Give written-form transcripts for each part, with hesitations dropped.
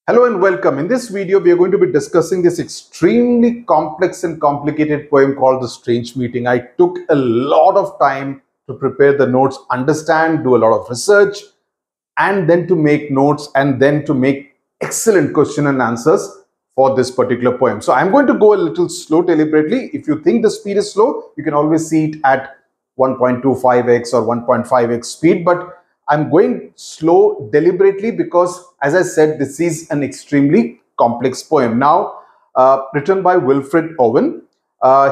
Hello and welcome. In this video, we are going to be discussing this extremely complex and complicated poem called The Strange Meeting. I took a lot of time to prepare the notes, understand, do a lot of research, and then to make notes and then to make excellent question and answers for this particular poem. So I'm going to go a little slow deliberately. If you think the speed is slow, you can always see it at 1.25x or 1.5x speed, but I'm going slow deliberately because, as I said, this is an extremely complex poem. Now, written by Wilfred Owen.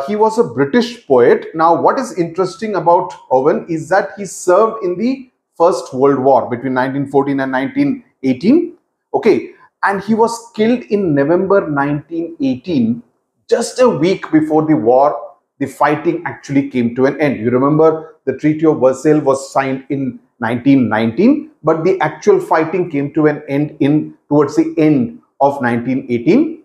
He was a British poet. Now, what is interesting about Owen is that he served in the First World War between 1914 and 1918. Okay, and he was killed in November 1918, just a week before the war. The fighting actually came to an end. You remember the Treaty of Versailles was signed in 1919, but the actual fighting came to an end towards the end of 1918.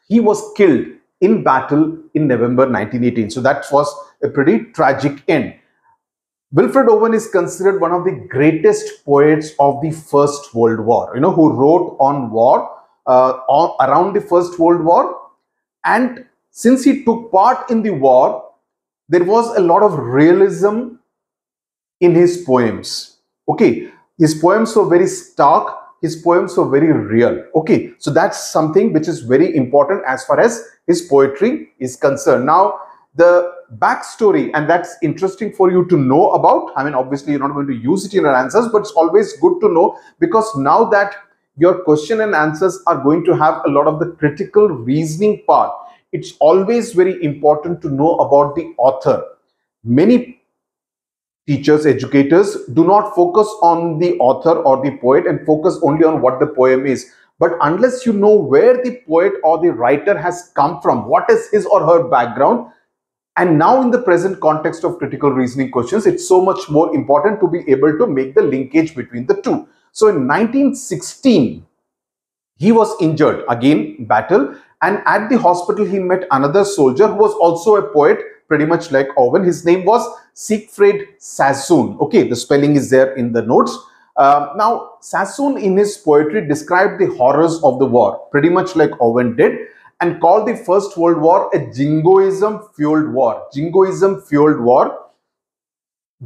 He was killed in battle in November 1918. So that was a pretty tragic end. Wilfred Owen is considered one of the greatest poets of the First World War, who wrote on war, around the First World War. And since he took part in the war, there was a lot of realism in his poems. Okay, his poems were very stark, his poems were very real. Okay, so that's something which is very important as far as his poetry is concerned. Now, the backstory, and that's interesting for you to know about. I mean, obviously you're not going to use it in your answers, but it's always good to know, because now that your question and answers are going to have a lot of the critical reasoning part, it's always very important to know about the author. Many teachers, educators do not focus on the author or the poet and focus only on what the poem is. But unless you know where the poet or the writer has come from, what is his or her background, and now in the present context of critical reasoning questions, it's so much more important to be able to make the linkage between the two. So in 1916, he was injured, again battle, and at the hospital he met another soldier who was also a poet, pretty much like Owen. His name was Siegfried Sassoon. Okay, the spelling is there in the notes. Now, Sassoon in his poetry described the horrors of the war, pretty much like Owen did, and called the First World War a jingoism-fueled war. Jingoism-fueled war.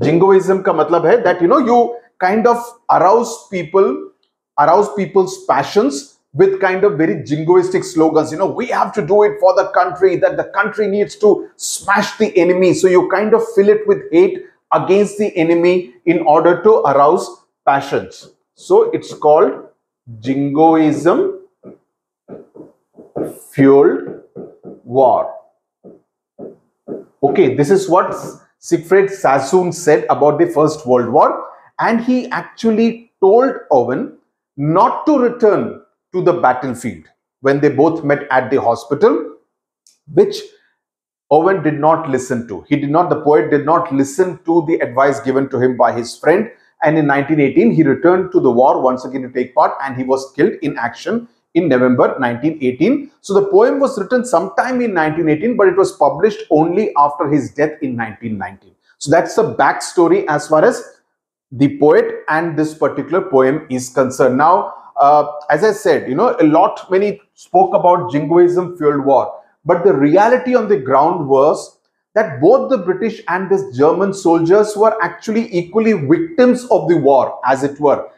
Jingoism ka matlab hai that, you kind of arouse people's passions with kind of very jingoistic slogans. We have to do it for the country, that the country needs to smash the enemy. So you kind of fill it with hate against the enemy in order to arouse passions. So it's called jingoism fueled war. Okay, this is what Siegfried Sassoon said about the First World War, and he actually told Owen not to return to the battlefield when they both met at the hospital, which Owen did not listen to. The poet did not listen to the advice given to him by his friend, and in 1918 he returned to the war once again to take part, and he was killed in action in November 1918. So the poem was written sometime in 1918, but it was published only after his death in 1919. So that's the backstory as far as the poet and this particular poem is concerned. Now, as I said, many spoke about jingoism fueled war, but the reality on the ground was that both the British and the German soldiers were actually equally victims of the war, as it were.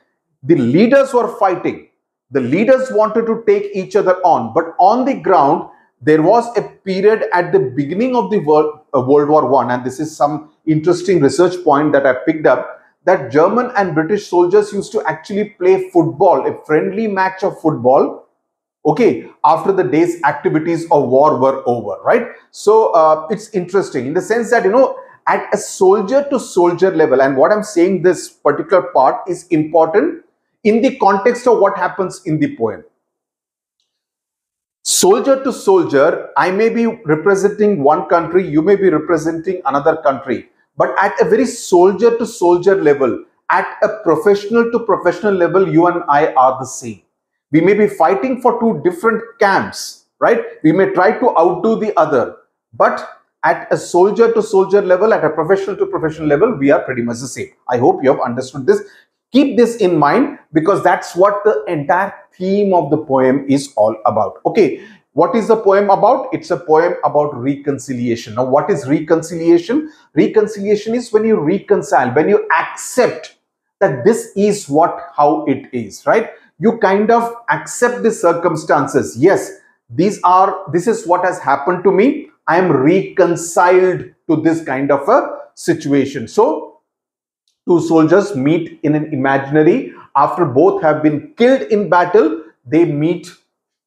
The leaders were fighting. The leaders wanted to take each other on, but on the ground, there was a period at the beginning of the World War I, and this is some interesting research point that I picked up, that German and British soldiers used to actually play football, a friendly match of football, okay, after the day's activities of war were over, right? So it's interesting in the sense that, at a soldier to soldier level, and what I'm saying, this particular part is important in the context of what happens in the poem. Soldier to soldier, I may be representing one country, you may be representing another country. But at a very soldier to soldier level, at a professional to professional level, you and I are the same. We may be fighting for two different camps, right? We may try to outdo the other. But at a soldier to soldier level, at a professional to professional level, we are pretty much the same. I hope you have understood this. Keep this in mind, because that's what the entire theme of the poem is all about. Okay, what is the poem about? It's a poem about reconciliation. Now, what is reconciliation? Reconciliation is when you reconcile, when you accept that this is how it is, right? You kind of accept the circumstances. Yes, this is what has happened to me. I am reconciled to this kind of a situation. So two soldiers meet in an imaginary. After both have been killed in battle, they meet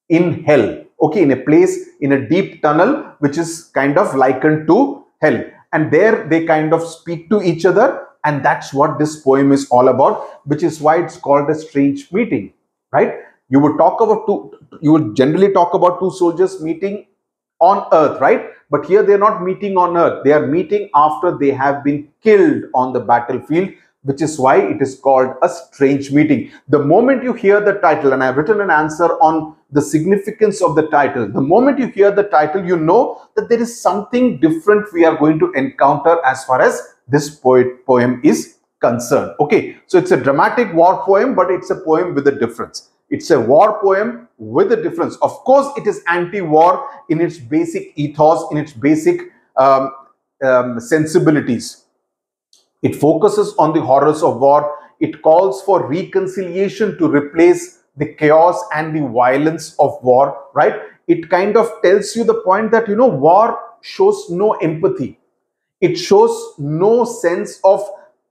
in hell. Okay, in a place, in a deep tunnel, which is kind of likened to hell. And there they kind of speak to each other. And that's what this poem is all about, which is why it's called a strange meeting, right? You would generally talk about two soldiers meeting on earth, right? But here they're not meeting on earth. They are meeting after they have been killed on the battlefield, which is why it is called a strange meeting. The moment you hear the title, and I've written an answer on the significance of the title, the moment you hear the title, you know that there is something different we are going to encounter as far as this poem is concerned. Okay, so it's a dramatic war poem, but it's a poem with a difference. It's a war poem with a difference. Of course, it is anti-war in its basic ethos, in its basic sensibilities. It focuses on the horrors of war. It calls for reconciliation to replace the chaos and the violence of war, right? It kind of tells you the point that, war shows no empathy. It shows no sense of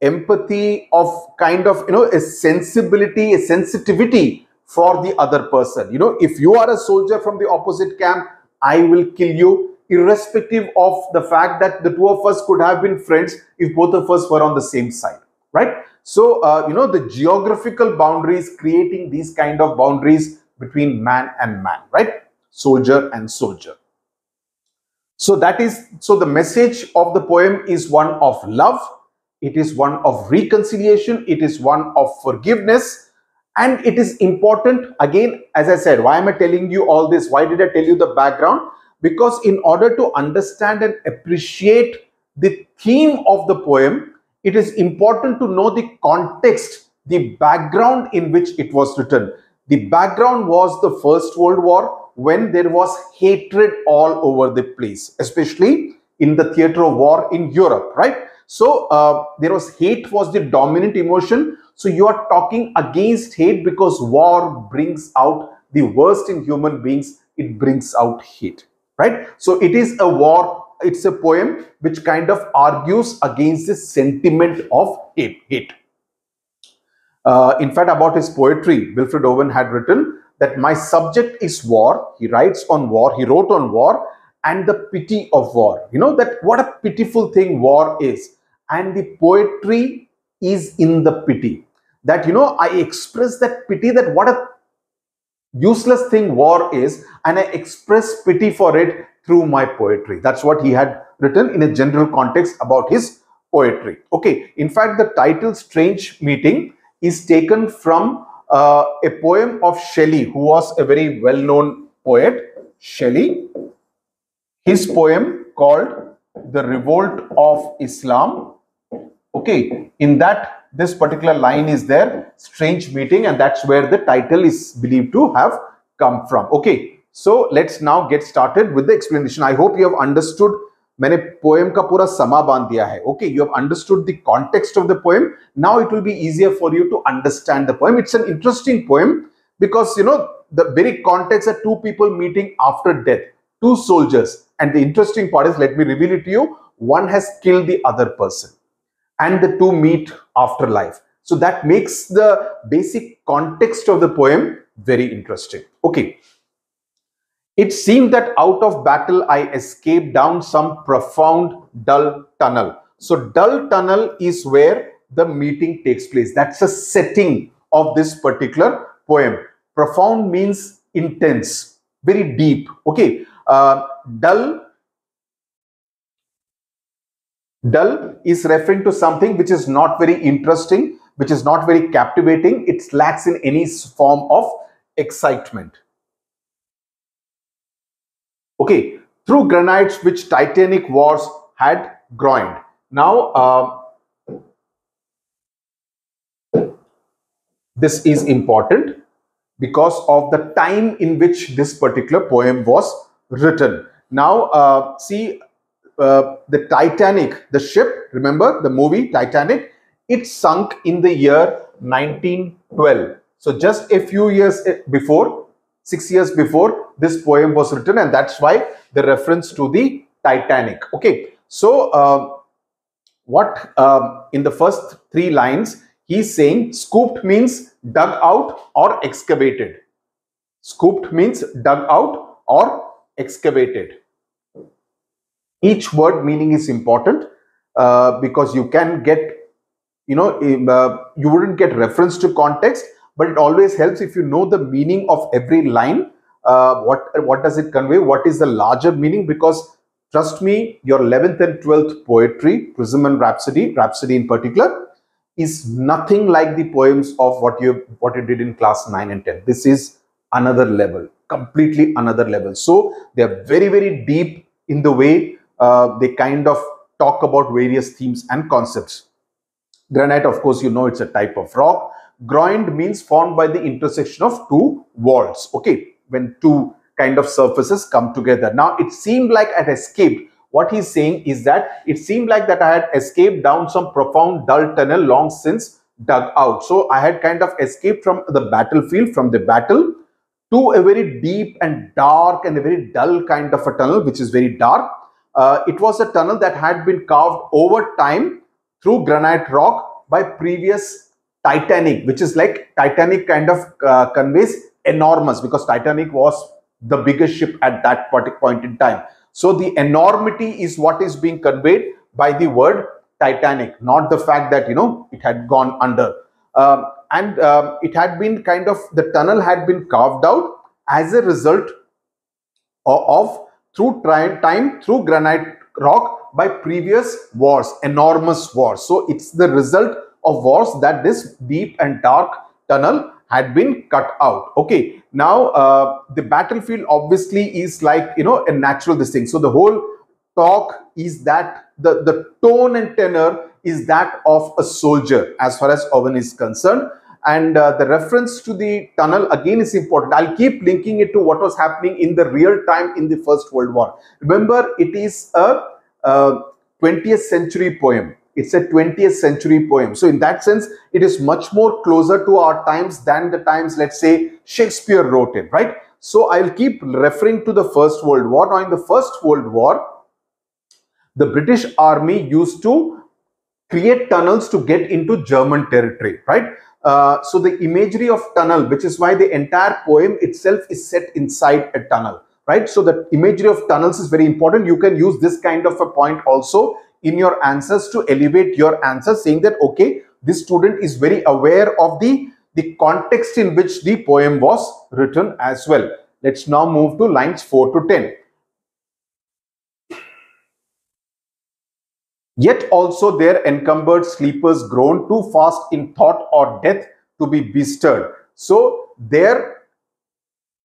empathy, of kind of, a sensibility, a sensitivity for the other person. If you are a soldier from the opposite camp, I will kill you, irrespective of the fact that the two of us could have been friends if both of us were on the same side, right? So, the geographical boundaries, creating these kind of boundaries between man and man, right? Soldier and soldier. So the message of the poem is one of love. It is one of reconciliation. It is one of forgiveness. And it is important, again, as I said, why am I telling you all this? Why did I tell you the background? Because in order to understand and appreciate the theme of the poem, it is important to know the context, the background in which it was written. The background was the First World War, when there was hatred all over the place, especially in the theater of war in Europe, right? So hate was the dominant emotion. So you are talking against hate, because war brings out the worst in human beings. It brings out hate, right? So it is a war. It's a poem which kind of argues against this sentiment of hate. In fact, about his poetry, Wilfred Owen had written that my subject is war. He writes on war. He wrote on war and the pity of war. That what a pitiful thing war is. And the poetry is in the pity. That, I express that pity, that what a useless thing war is, and I express pity for it through my poetry. That's what he had written in a general context about his poetry. Okay, in fact, the title Strange Meeting is taken from a poem of Shelley, who was a very well-known poet. Shelley, his poem called The Revolt of Islam. Okay, in that, this particular line is there, Strange Meeting, and that's where the title is believed to have come from. Okay, so let's now get started with the explanation. I hope you have understood. मैंने poem का पूरा समा बांध दिया है. Okay, you have understood the context of the poem. Now it will be easier for you to understand the poem. It's an interesting poem because, the very context are two people meeting after death, two soldiers. And the interesting part is, let me reveal it to you, one has killed the other person, and the two meet after life. So that makes the basic context of the poem very interesting. Okay. It seemed that out of battle I escaped down some profound dull tunnel. So dull tunnel is where the meeting takes place. That's a setting of this particular poem. Profound means intense, very deep. Okay. Dull is referring to something which is not very interesting, which is not very captivating. It lacks in any form of excitement. Okay, through granites which titanic wars had groined. Now, This is important because of the time in which this particular poem was written. Now, see, the Titanic, the ship, remember the movie Titanic, it sunk in the year 1912. So just a few years before, 6 years before, this poem was written, and that's why the reference to the Titanic. Okay, so what in the first three lines, he's saying scooped means dug out or excavated. Scooped means dug out or excavated. Each word meaning is important because you can get, you wouldn't get reference to context, but it always helps if you know the meaning of every line. What does it convey? What is the larger meaning? Because trust me, your 11th and 12th poetry, Prism and Rhapsody in particular, is nothing like the poems of what you did in class 9 and 10. This is another level, completely another level. So they are very, very deep in the way they kind of talk about various themes and concepts. Granite, of course, you know, it's a type of rock. Groined means formed by the intersection of two walls. Okay, when two kind of surfaces come together. Now, it seemed like I had escaped. What he's saying is that it seemed like that I had escaped down some profound, dull tunnel long since dug out. So I had kind of escaped from the battlefield, from the battle, to a very deep and dark and a very dull kind of a tunnel, which is very dark. It was a tunnel that had been carved over time through granite rock by previous Titanic, which is like Titanic kind of conveys enormous, because Titanic was the biggest ship at that point in time. So the enormity is what is being conveyed by the word Titanic, not the fact that, you know, it had gone under. It had been kind of, the tunnel had been carved out as a result of through time, through granite rock by previous wars, enormous wars. So it's the result of wars that this deep and dark tunnel had been cut out. Okay, now the battlefield obviously is like, you know, a natural this thing. So the whole talk is that the tone and tenor is that of a soldier as far as Owen is concerned. And the reference to the tunnel again is important. I'll keep linking it to what was happening in the real time in the First World War. Remember, it is a 20th century poem. It's a 20th century poem. So in that sense, it is much more closer to our times than the times, let's say, Shakespeare wrote in, right? So I'll keep referring to the First World War. Now, in the First World War, the British Army used to create tunnels to get into German territory, right? So the imagery of tunnel, which is why the entire poem itself is set inside a tunnel, right? So the imagery of tunnels is very important. You can use this kind of a point also in your answers to elevate your answers, saying that, okay, this student is very aware of the context in which the poem was written as well. Let's now move to lines 4 to 10. Yet also there encumbered sleepers groan too fast in thought or death to be bestirred. So there,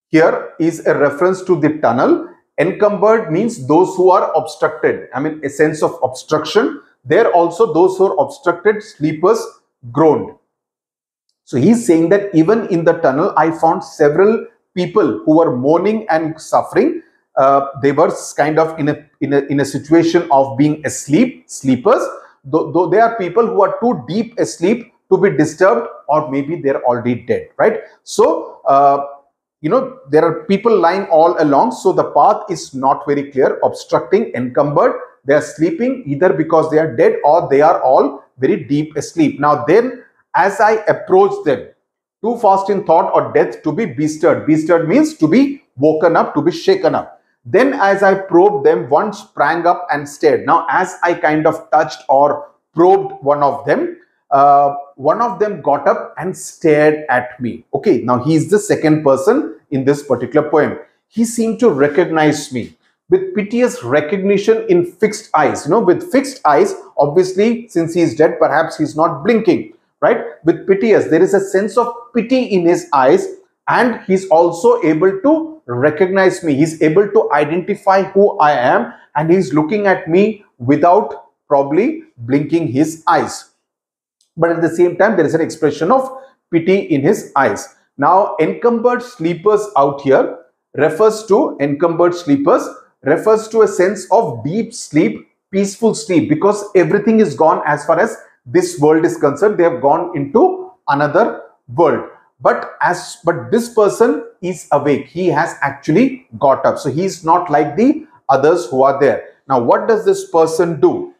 here is a reference to the tunnel. Encumbered means those who are obstructed. I mean, a sense of obstruction. There also those who are obstructed, sleepers groaned. So he's saying that even in the tunnel, I found several people who were mourning and suffering. They were kind of in a situation of being asleep, sleepers. Though they are people who are too deep asleep to be disturbed, or maybe they're already dead, right? So you know, there are people lying all along, so the path is not very clear, obstructing, encumbered. They are sleeping either because they are dead or they are all very deep asleep. Now then, as I approach them, too fast in thought or death to be bestirred. Bestirred means to be woken up, to be shaken up. Then as I probed them, one sprang up and stared. Now as I kind of touched or probed one of them got up and stared at me. Okay, now he is the second person in this particular poem. He seemed to recognize me with piteous recognition in fixed eyes. You know, with fixed eyes, obviously, since he is dead, perhaps he's not blinking, right? With piteous, there is a sense of pity in his eyes, and he's also able to recognize me. He's able to identify who I am, and he's looking at me without probably blinking his eyes. But at the same time, there is an expression of pity in his eyes. Now, encumbered sleepers out here refers to a sense of deep sleep, peaceful sleep, because everything is gone as far as this world is concerned. They have gone into another world. But this person is awake. He has actually got up. So he is not like the others who are there. Now, what does this person do?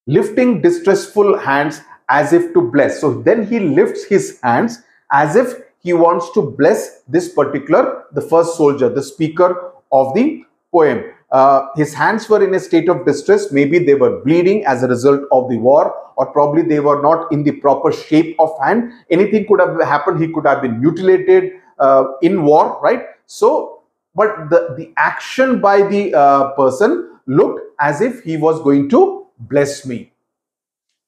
Lifting distressful hands as if to bless. So then he lifts his hands as if he wants to bless this particular, the first soldier, the speaker of the poem. His hands were in a state of distress. Maybe they were bleeding as a result of the war, or probably they were not in the proper shape of hand. Anything could have happened. He could have been mutilated in war, right? So, but the action by the person looked as if he was going to bless me.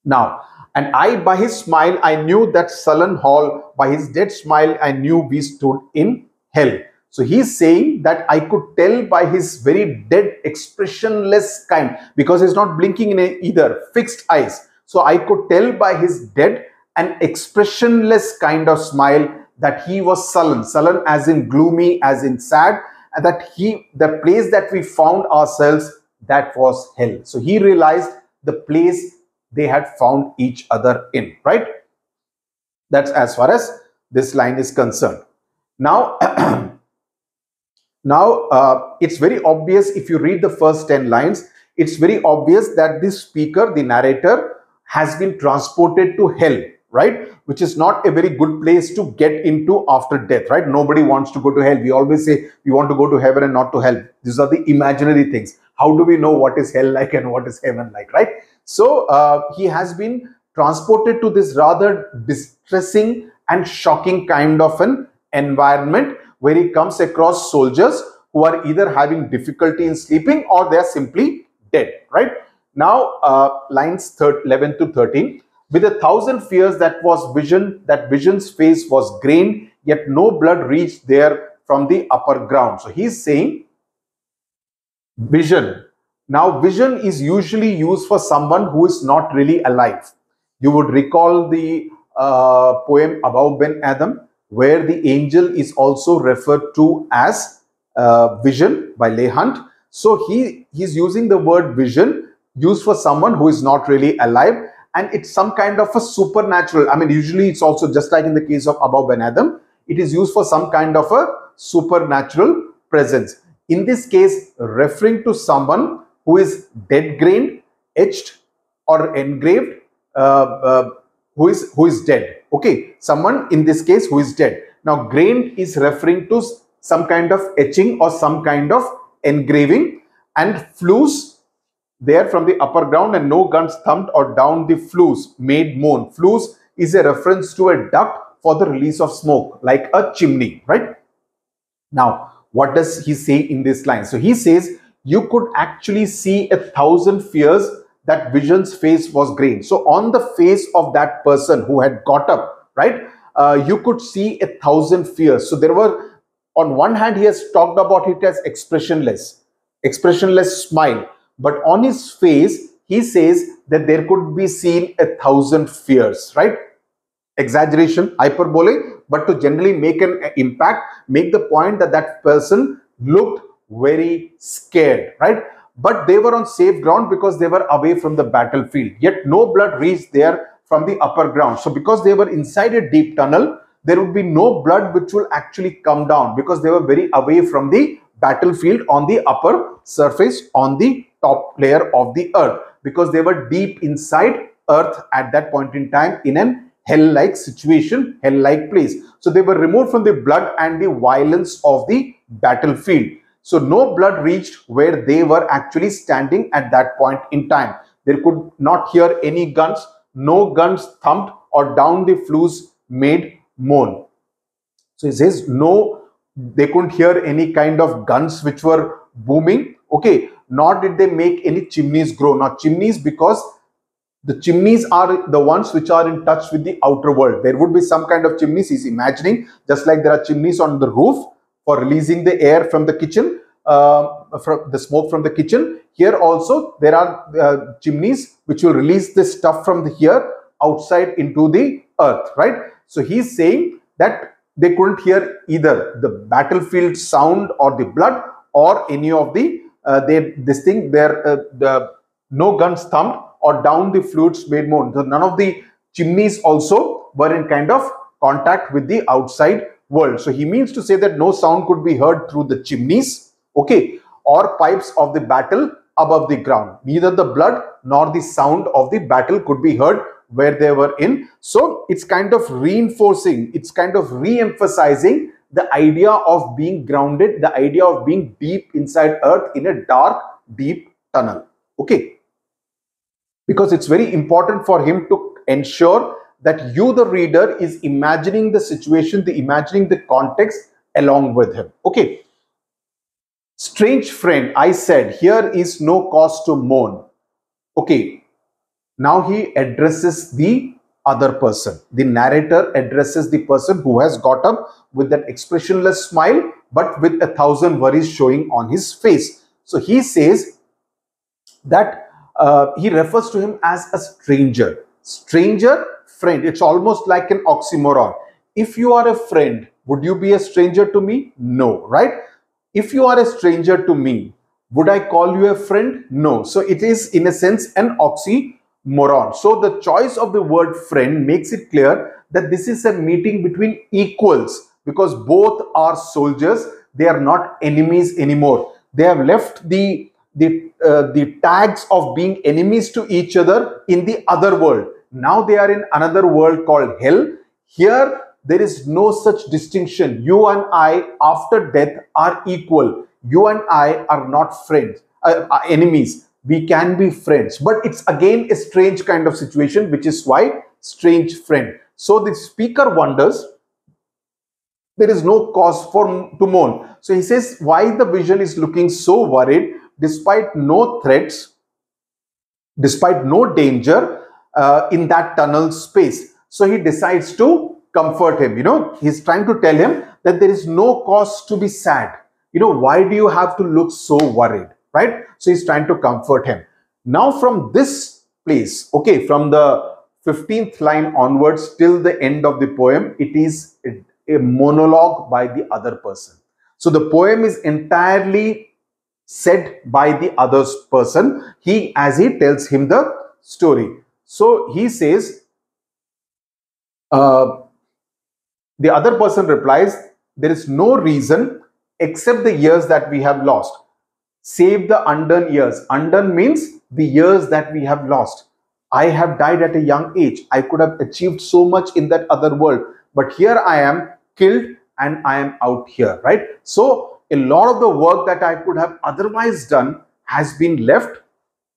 Now, and I, by his smile, I knew that sullen hall. By his dead smile, I knew we stood in hell. So he's saying that I could tell by his very dead, expressionless kind, because he's not blinking in either, fixed eyes. So I could tell by his dead and expressionless kind of smile that he was sullen as in gloomy, as in sad, and that the place that we found ourselves, that was hell. So he realized the place they had found each other in, right? That's as far as this line is concerned. Now, it's very obvious if you read the first 10 lines, it's very obvious that the speaker, the narrator, has been transported to hell, right? Which is not a very good place to get into after death, right? Nobody wants to go to hell. We always say we want to go to heaven and not to hell. These are the imaginary things. How do we know what is hell like and what is heaven like, right? So he has been transported to this rather distressing and shocking kind of an environment where he comes across soldiers who are either having difficulty in sleeping or they are simply dead, right? Now, lines 11 to 13. With 1,000 fears that vision's face was grained, yet no blood reached there from the upper ground. So he's saying vision. Now, vision is usually used for someone who is not really alive. You would recall the poem Above Ben Adam, where the angel is also referred to as vision by Leigh Hunt. So he's using the word vision used for someone who is not really alive, and it's some kind of a supernatural. I mean, usually it's also just like in the case of Above Ben Adam, it is used for some kind of a supernatural presence. In this case, referring to someone who is dead grained, etched or engraved, who is dead. Okay, someone in this case who is dead. Now, grained is referring to some kind of etching or some kind of engraving, and flues there from the upper ground, and no guns thumped or down the flues made moan. Flues is a reference to a duct for the release of smoke, like a chimney, right? Now, what does he say in this line? So he says, you could actually see 1,000 fears that vision's face was grained. So on the face of that person who had got up, right, you could see 1,000 fears. So there were, on one hand, he has talked about it as expressionless smile, but on his face, he says that there could be seen 1,000 fears, right? Exaggeration, hyperbole, but to generally make an impact, make the point that that person looked very scared, right? But they were on safe ground because they were away from the battlefield, yet no blood reached there from the upper ground. So because they were inside a deep tunnel, there would be no blood which will actually come down, because they were very away from the battlefield on the upper surface, on the top layer of the earth, because they were deep inside earth at that point in time in an hell-like situation, hell-like place. So they were removed from the blood and the violence of the battlefield. So no blood reached where they were actually standing at that point in time. They could not hear any guns, no guns thumped or down the flues made moan. So he says no, they couldn't hear any kind of guns which were booming, okay, nor did they make any chimneys grow. Now chimneys, because the chimneys are the ones which are in touch with the outer world. There would be some kind of chimneys, he's imagining, just like there are chimneys on the roof for releasing the air from the kitchen, from the smoke from the kitchen. Here also there are chimneys which will release the stuff from here outside into the earth, right? So he's saying that they couldn't hear either the battlefield sound or the blood or any of the no guns thumped or down the flutes made moan. So none of the chimneys also were in kind of contact with the outside world. So he means to say that no sound could be heard through the chimneys, okay, or pipes of the battle above the ground. Neither the blood nor the sound of the battle could be heard where they were in. So it's kind of reinforcing, it's kind of re-emphasizing the idea of being grounded, the idea of being deep inside earth in a dark, deep tunnel. Okay. Because it's very important for him to ensure that you, the reader, is imagining the situation, imagining the context along with him. Okay. Strange friend, I said, here is no cause to mourn. Okay. Now he addresses the other person. The narrator addresses the person who has got up with that expressionless smile, but with 1,000 worries showing on his face. So he says that he refers to him as a stranger. Stranger, friend. It's almost like an oxymoron. If you are a friend, would you be a stranger to me? No, right? If you are a stranger to me, would I call you a friend? No. So it is in a sense an oxymoron. So the choice of the word friend makes it clear that this is a meeting between equals, because both are soldiers. They are not enemies anymore. They have left the tags of being enemies to each other in the other world. Now they are in another world called hell. Here there is no such distinction. You and I after death are equal. You and I are not friends, enemies. We can be friends, but it's again a strange kind of situation, which is why strange friend. So the speaker wonders, there is no cause to mourn. So he says, why the vision is looking so worried despite no threats, despite no danger in that tunnel space. So he decides to comfort him. He's trying to tell him that there is no cause to be sad. Why do you have to look so worried, right? So he's trying to comfort him. Now from this place, okay, from the 15th line onwards till the end of the poem, it is a monologue by the other person. So the poem is entirely said by the other person, as he tells him the story. So he says, the other person replies, there is no reason except the years that we have lost. Save the undone years. Undone means the years that we have lost. I have died at a young age. I could have achieved so much in that other world, but here I am killed and I am out here, right? So a lot of the work that I could have otherwise done has been left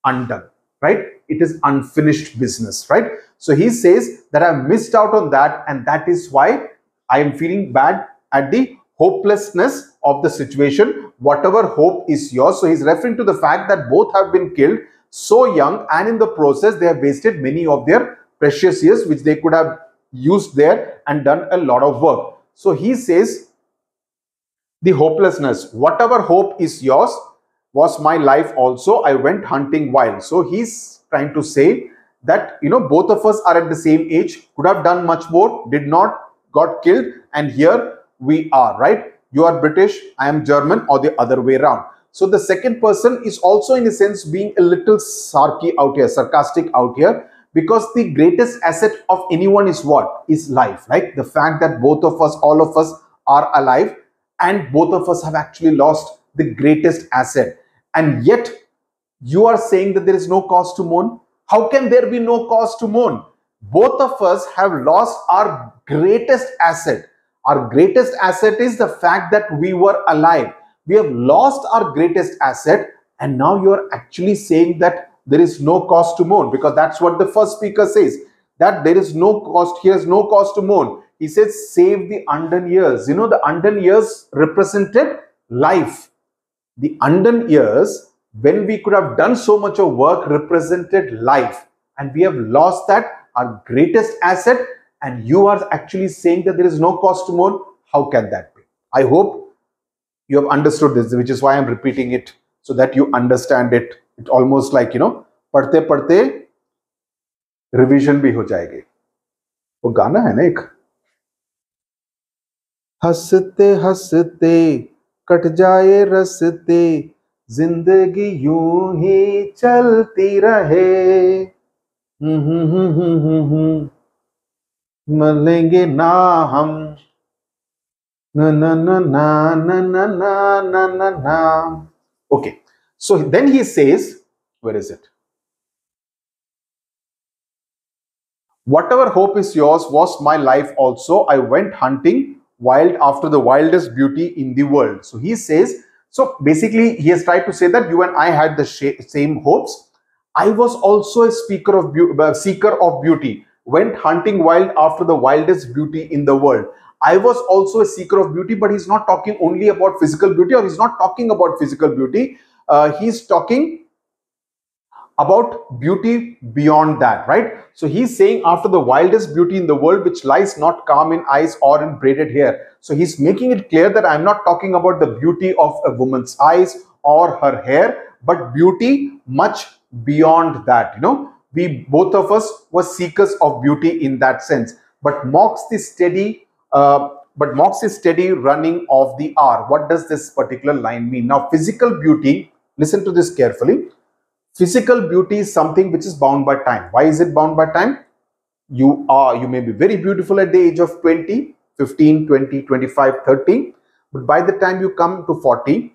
undone, right? It is unfinished business, right? So he says that I missed out on that, and that is why I am feeling bad at the hopelessness of the situation. Whatever hope is yours. So he's referring to the fact that both have been killed so young, and in the process they have wasted many of their precious years which they could have used there and done a lot of work. So he says, the hopelessness, whatever hope is yours was my life also. I went hunting wild. So he's trying to say that, both of us are at the same age, could have done much more, did not, got killed, and here we are, right? You are British, I am German, or the other way around. So the second person is also in a sense being a little sarcastic out here, because the greatest asset of anyone is what? Is life, right? The fact that both of us, all of us are alive, and both of us have actually lost the greatest asset. And yet you are saying that there is no cause to mourn. How can there be no cause to mourn? Both of us have lost our greatest asset. Our greatest asset is the fact that we were alive. We have lost our greatest asset, and now you are actually saying that there is no cause to mourn, because that's what the first speaker says, that there is no cause, here is no cause to mourn. He says, save the undone years. The undone years represented life. The undone years, when we could have done so much of work, represented life, and we have lost that, our greatest asset, and you are actually saying that there is no cause to mourn. How can that be? I hope you have understood this, which is why I'm repeating it, so that you understand it. It's almost like, पढ़ते पढ़ते revision भी हो जाएगी. वो गाना है ना एक, हंसते हंसते कट जाए रस्ते, जिंदगी यूं ही चलती रहे। मलेंगे ना हम, na na na na na na na na na na. Okay, so then he says, where is it? Whatever hope is yours was my life also. I went hunting wild after the wildest beauty in the world. So he says, so basically he has tried to say that you and I had the same hopes. I was also a seeker of beauty, went hunting wild after the wildest beauty in the world. I was also a seeker of beauty, but he's not talking only about physical beauty, or he's not talking about physical beauty. He's talking about beauty beyond that, right? So he's saying after the wildest beauty in the world, which lies not calm in eyes or in braided hair. So he's making it clear that I'm not talking about the beauty of a woman's eyes or her hair, but beauty much beyond that. You know, we both of us were seekers of beauty in that sense, but mocks the steady running of the hour. What does this particular line mean? Now, physical beauty, listen to this carefully. Physical beauty is something which is bound by time. Why is it bound by time? You may be very beautiful at the age of 20, 15, 20, 25, 30, but by the time you come to 40,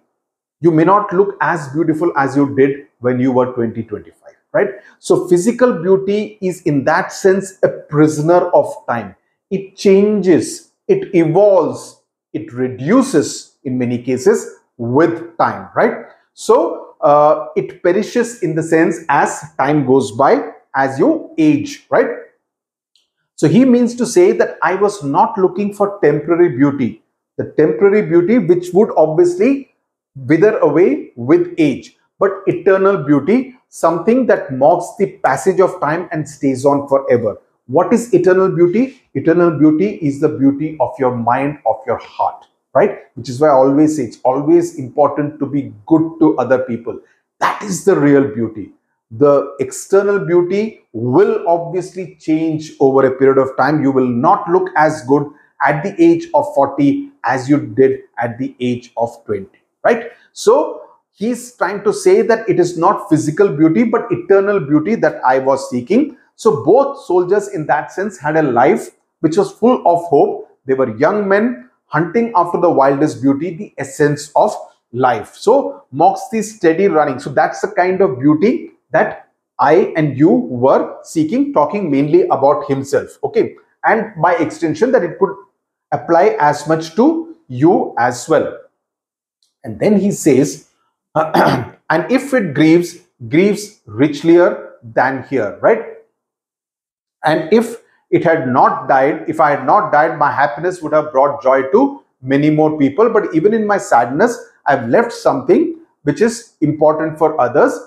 you may not look as beautiful as you did when you were 20, 25, right? So physical beauty is in that sense a prisoner of time. It changes, it evolves, it reduces in many cases with time, right? So it perishes in the sense as time goes by, as you age, right? So he means to say that I was not looking for temporary beauty, the temporary beauty which would obviously wither away with age, but eternal beauty, something that mocks the passage of time and stays on forever. What is eternal beauty? Eternal beauty is the beauty of your mind, of your heart, right? Which is why I always say it's always important to be good to other people. That is the real beauty. The external beauty will obviously change over a period of time. You will not look as good at the age of 40 as you did at the age of 20, right? So he's trying to say that it is not physical beauty but eternal beauty that I was seeking. So both soldiers in that sense had a life which was full of hope. They were young men hunting after the wildest beauty, the essence of life. So mocks the steady running. So that's the kind of beauty that I and you were seeking, talking mainly about himself, okay? And by extension that it could apply as much to you as well. And then he says, and if it grieves, grieves richlier than here, right? And if it had not died, if I had not died, my happiness would have brought joy to many more people. But even in my sadness, I've left something which is important for others.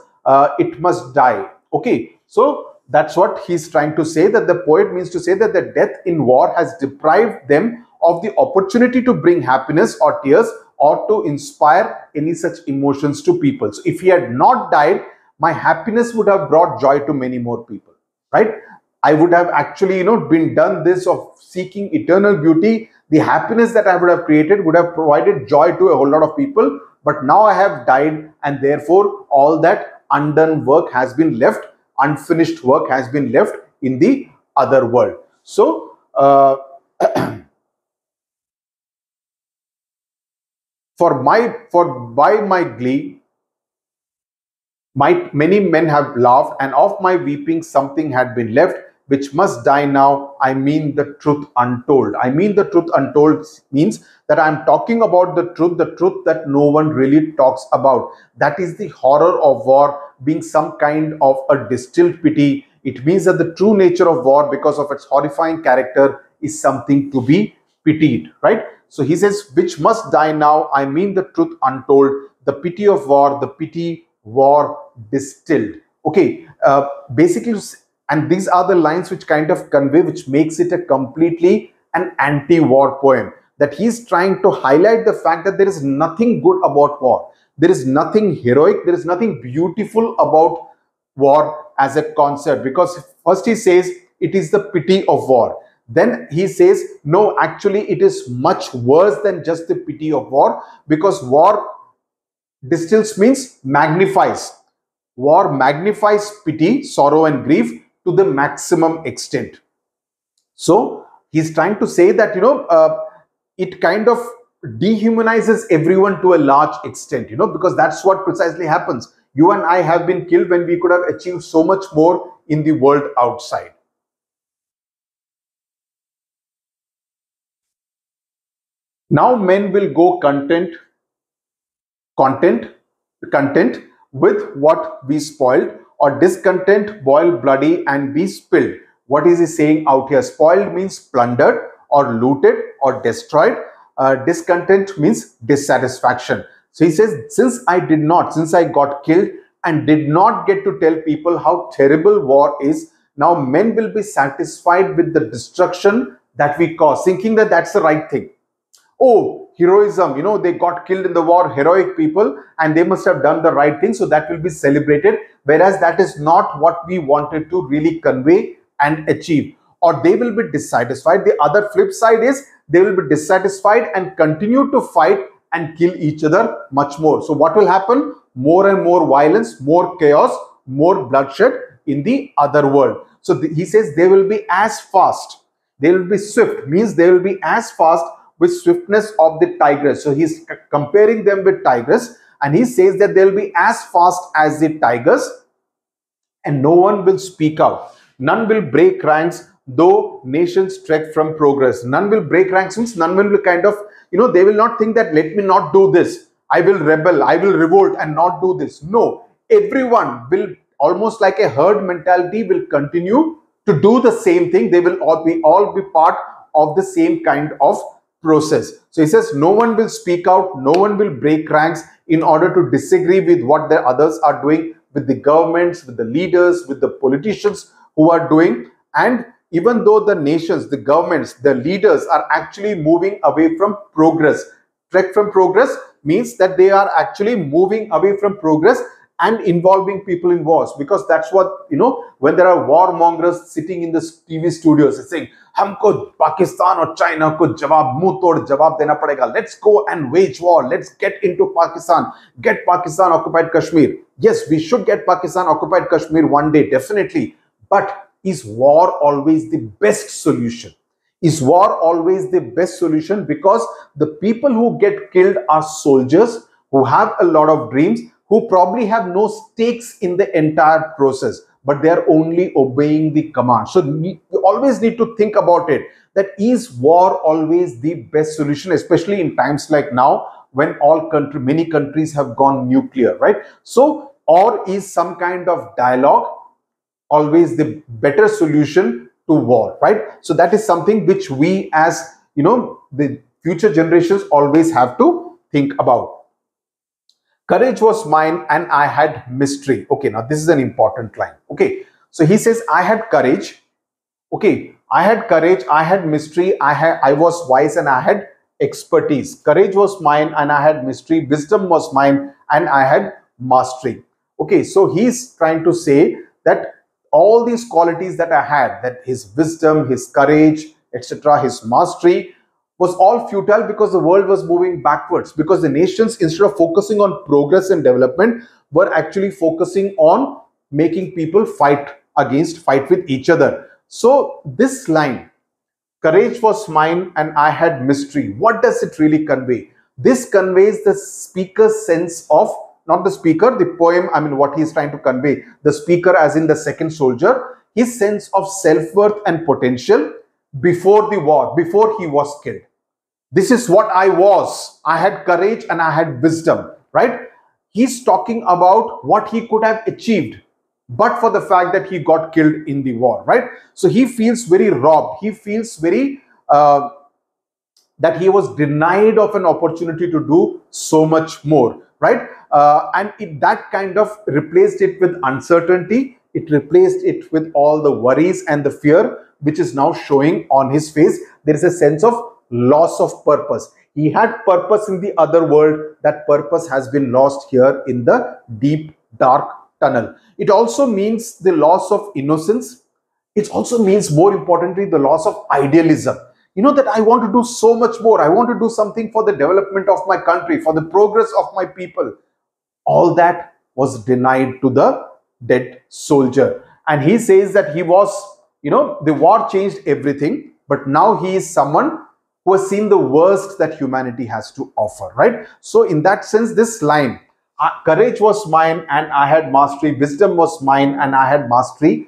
It must die. Okay, so that's what he's trying to say, that the poet means to say that the death in war has deprived them of the opportunity to bring happiness or tears or to inspire any such emotions to people. So if he had not died, my happiness would have brought joy to many more people, right? I would have actually, been done this of seeking eternal beauty. The happiness that I would have created would have provided joy to a whole lot of people. But now I have died, and therefore all that undone work has been left, unfinished work has been left in the other world. So, by my glee, many men have laughed, and of my weeping something had been left, which must die now. I mean the truth untold. I mean the truth untold means that I'm talking about the truth that no one really talks about. That is the horror of war being some kind of a distilled pity. It means that the true nature of war, because of its horrifying character, is something to be pitied, right? So he says, which must die now. I mean the truth untold, the pity of war, the pity war distilled. Okay, basically, and these are the lines which kind of convey, which makes it a completely an anti-war poem, that he's trying to highlight the fact that there is nothing good about war. There is nothing heroic, there is nothing beautiful about war as a concept, because first he says it is the pity of war. Then he says, no, actually it is much worse than just the pity of war, because war distills means magnifies. War magnifies pity, sorrow and grief to the maximum extent. So he's trying to say that, it kind of dehumanizes everyone to a large extent, because that's what precisely happens. You and I have been killed when we could have achieved so much more in the world outside. Now men will go content with what we spoiled, or discontent boil bloody and be spilled. What is he saying out here? Spoiled means plundered or looted or destroyed. Discontent means dissatisfaction. So he says, since I got killed and did not get to tell people how terrible war is, now men will be satisfied with the destruction that we cause, thinking that that's the right thing. Oh, heroism, they got killed in the war, heroic people, and they must have done the right thing, so that will be celebrated, whereas that is not what we wanted to really convey and achieve. Or they will be dissatisfied. The other flip side is they will be dissatisfied and continue to fight and kill each other much more. So what will happen? More and more violence, more chaos, more bloodshed in the other world. So he says they will be as fast, they will be swift, means they will be as fast with swiftness of the tigress. So he's comparing them with tigers, and he says that they'll be as fast as the tigers, and no one will speak out. None will break ranks, though nations trek from progress. None will break ranks means none will be kind of, they will not think that let me not do this, I will rebel, I will revolt and not do this. No, everyone will, almost like a herd mentality, will continue to do the same thing. They will all be part of the same kind of process. So he says no one will speak out, no one will break ranks in order to disagree with what the others are doing, with the governments, with the leaders, with the politicians who are doing. And even though the nations, the governments, the leaders are actually moving away from progress. Trek from progress means that they are actually moving away from progress and involving people in wars, because that's what, when there are warmongers sitting in the TV studios, it's saying, हमको Pakistan or China को जवाब मुंह तोड़ जवाब देना पड़ेगा. Let's go and wage war. Let's get into Pakistan. Get Pakistan occupied Kashmir. Yes, we should get Pakistan occupied Kashmir one day, definitely. But is war always the best solution? Is war always the best solution? Because the people who get killed are soldiers who have a lot of dreams, who probably have no stakes in the entire process, but they are only obeying the command. So you always need to think about it, that is war always the best solution, especially in times like now when many countries have gone nuclear, right? So, or is some kind of dialogue always the better solution to war, right? So that is something which we as, the future generations always have to think about. Courage was mine and I had mystery. Okay, now this is an important line. Okay, so he says, I had courage. Okay, I had courage, I had mystery, I was wise and I had expertise. Courage was mine and I had mystery. Wisdom was mine and I had mastery. Okay, so he's trying to say that all these qualities that I had, that his wisdom, his courage, etc., his mastery, was all futile because the world was moving backwards, because the nations, instead of focusing on progress and development, were actually focusing on making people fight with each other. So this line, courage was mine and I had mystery, what does it really convey? This conveys the speaker's sense of, not the speaker, the poem, what he's trying to convey, the speaker as in the second soldier, his sense of self-worth and potential before the war, before he was killed. This is what I was. I had courage and I had wisdom, right? He's talking about what he could have achieved, but for the fact that he got killed in the war, right? So he feels very robbed. He feels very, that he was denied of an opportunity to do so much more, right? That kind of replaced it with uncertainty. It replaced it with all the worries and the fear, which is now showing on his face. There is a sense of loss of purpose. He had purpose in the other world. That purpose has been lost here in the deep, dark tunnel. It also means the loss of innocence, It also means, more importantly, the loss of idealism. That I want to do so much more. I want to do something for the development of my country, for the progress of my people. All that was denied to the dead soldier. And he says that he was, the war changed everything, but now he is someone who has seen the worst that humanity has to offer, right? So in that sense, this line, courage was mine and I had mastery, wisdom was mine and I had mastery,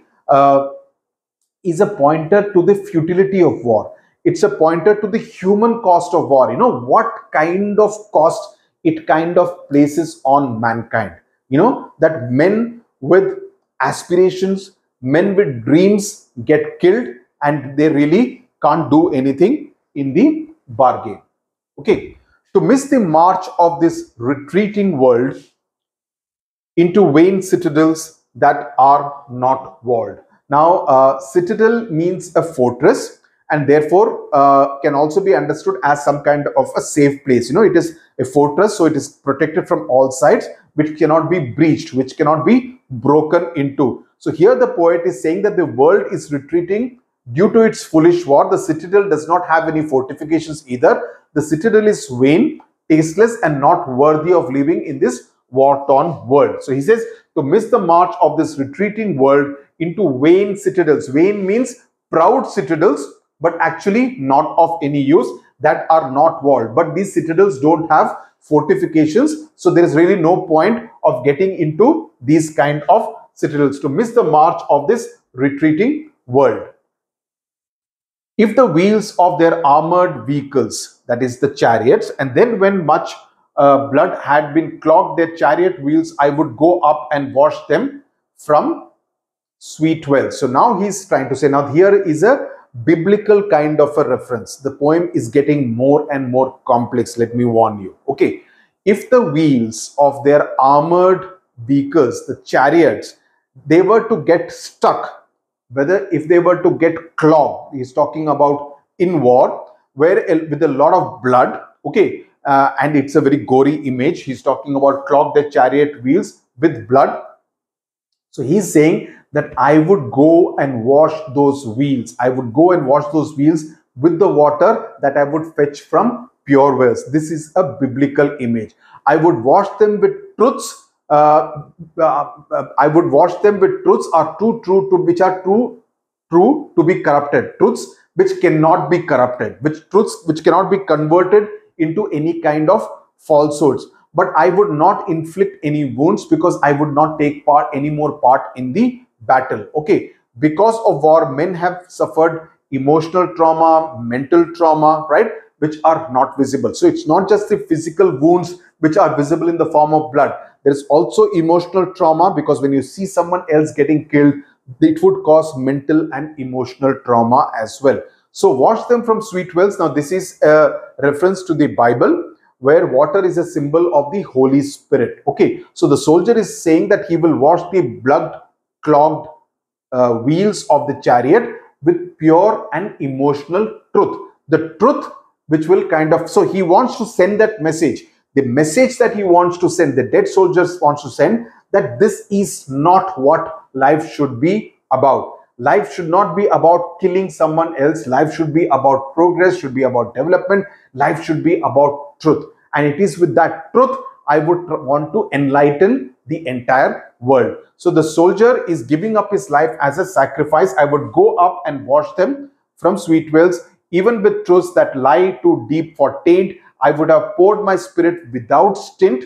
is a pointer to the futility of war. It's a pointer to the human cost of war. What kind of cost it kind of places on mankind. That men with aspirations, men with dreams get killed and they really can't do anything in the bargain. Okay, to miss the march of this retreating world into vain citadels that are not walled. Now, citadel means a fortress and therefore can also be understood as some kind of a safe place. It is a fortress, so it is protected from all sides, which cannot be breached, which cannot be broken into. So here the poet is saying that the world is retreating due to its foolish war. The citadel does not have any fortifications either. The citadel is vain, tasteless and not worthy of living in this war-torn world. So he says to miss the march of this retreating world into vain citadels. Vain means proud citadels, but actually not of any use, that are not walled. But these citadels don't have fortifications, so there is really no point of getting into these kind of citadels. To miss the march of this retreating world. If the wheels of their armored vehicles, that is the chariots, and then when much blood had been clogged their chariot wheels, I would go up and wash them from sweet wells. So now he's trying to say, now here is a biblical kind of a reference. The poem is getting more and more complex, let me warn you. Okay, if the wheels of their armored vehicles, the chariots, they were to get stuck, whether if they were to get clogged, he's talking about in war, where with a lot of blood, okay, and it's a very gory image. He's talking about clog their chariot wheels with blood. So he's saying that I would go and wash those wheels. I would go and wash those wheels with the water that I would fetch from pure wells. This is a biblical image. I would wash them with truths. I would wash them with truths are too true to which are true to be corrupted. Truths which cannot be corrupted, truths which cannot be converted into any kind of falsehoods. But I would not inflict any wounds because I would not take any more part in the battle. Okay, because of war, men have suffered emotional trauma, mental trauma, right, which are not visible. So it's not just the physical wounds which are visible in the form of blood. There is also emotional trauma, because when you see someone else getting killed, it would cause mental and emotional trauma as well. So wash them from sweet wells. Now this is a reference to the Bible, where water is a symbol of the Holy Spirit. Okay, so the soldier is saying that he will wash the blood clogged wheels of the chariot with pure and emotional truth. The truth which will kind of, so he wants to send that message. The message that he wants to send, the dead soldiers wants to send, that this is not what life should be about. Life should not be about killing someone else. Life should be about progress, should be about development. Life should be about truth. And it is with that truth I would want to enlighten the entire world. So the soldier is giving up his life as a sacrifice. I would go up and wash them from sweet wells, even with truths that lie too deep for taint. I would have poured my spirit without stint.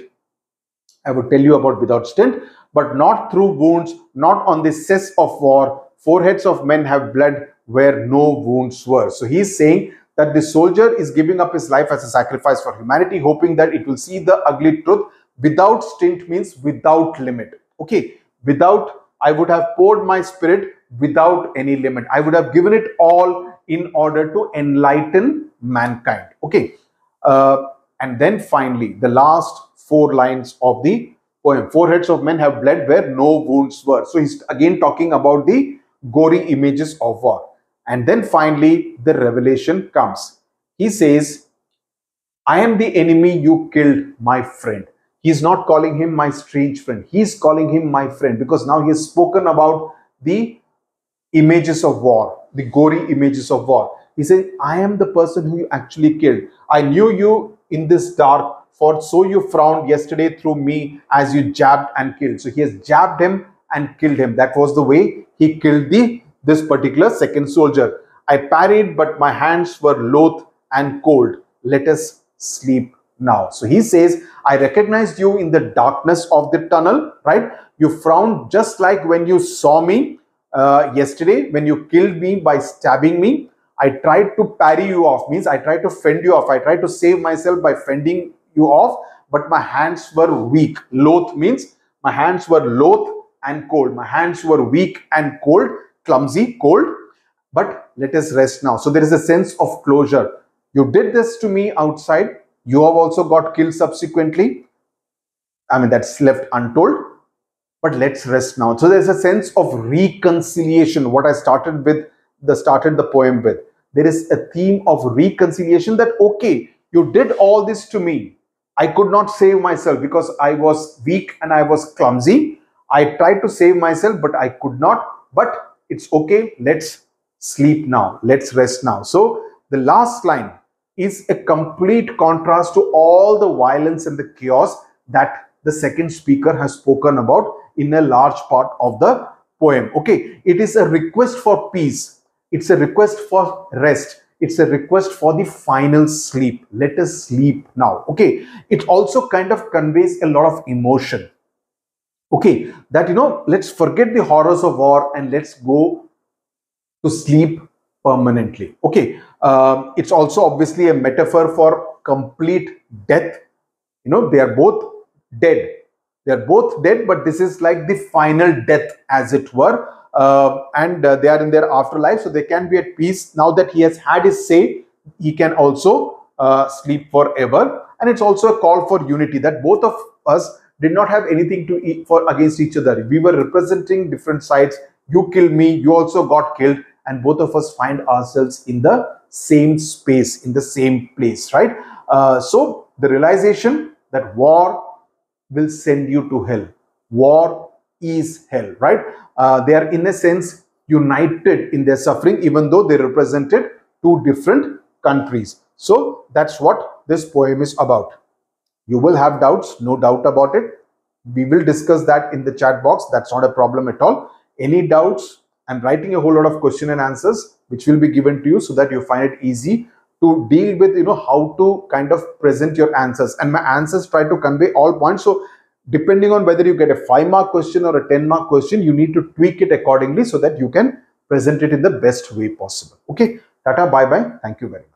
I would tell you about without stint, but not through wounds, not on the cess of war. Foreheads of men have bled where no wounds were. So he's saying that the soldier is giving up his life as a sacrifice for humanity, hoping that it will see the ugly truth. Without stint means without limit. Okay, without, I would have poured my spirit without any limit. I would have given it all in order to enlighten mankind. Okay, and then finally, the last 4 lines of the poem. Foreheads of men have bled where no wounds were. So he's again talking about the gory images of war. And then finally, the revelation comes. He says, I am the enemy you killed, my friend. He's not calling him my strange friend. He's calling him my friend, because now he has spoken about the images of war, the gory images of war. He said, I am the person who you actually killed. I knew you in this dark, for so you frowned yesterday through me as you jabbed and killed. So he has jabbed him and killed him. That was the way he killed this particular second soldier. I parried, but my hands were loath and cold. Let us sleep now. So he says, I recognized you in the darkness of the tunnel, right? You frowned just like when you saw me yesterday, when you killed me by stabbing me. I tried to parry you off, means I tried to fend you off. I tried to save myself by fending you off, but my hands were weak. Loath means my hands were loath and cold. My hands were weak and cold, clumsy, cold. But let us rest now. So there is a sense of closure. You did this to me outside. You have also got killed subsequently. I mean, that's left untold. But let's rest now. So there's a sense of reconciliation. What I started the poem with. There is a theme of reconciliation that, okay, you did all this to me. I could not save myself because I was weak and I was clumsy. I tried to save myself, but I could not. But it's okay. Let's sleep now. Let's rest now. So the last line is a complete contrast to all the violence and the chaos that the second speaker has spoken about in a large part of the poem. Okay, it is a request for peace. It's a request for rest. It's a request for the final sleep. Let us sleep now. Okay, it also kind of conveys a lot of emotion. Okay, that, let's forget the horrors of war and let's go to sleep permanently. Okay, it's also obviously a metaphor for complete death. They are both dead. They are both dead, but this is like the final death, as it were. And they are in their afterlife, so they can be at peace. Now that he has had his say, he can also sleep forever. And it's also a call for unity, that both of us did not have anything to eat for against each other. We were representing different sides. You killed me, you also got killed, and both of us find ourselves in the same space, in the same place, right? So the realization that war will send you to hell. War is hell, right? They are in a sense united in their suffering, even though they represented two different countries. So that's what this poem is about. You will have doubts, no doubt about it. We will discuss that in the chat box. That's not a problem at all. Any doubts? I'm writing a whole lot of question and answers which will be given to you so that you find it easy to deal with, how to kind of present your answers. And my answers try to convey all points. So depending on whether you get a 5-mark question or a 10-mark question, you need to tweak it accordingly so that you can present it in the best way possible. Okay, tata, bye bye. Thank you very much.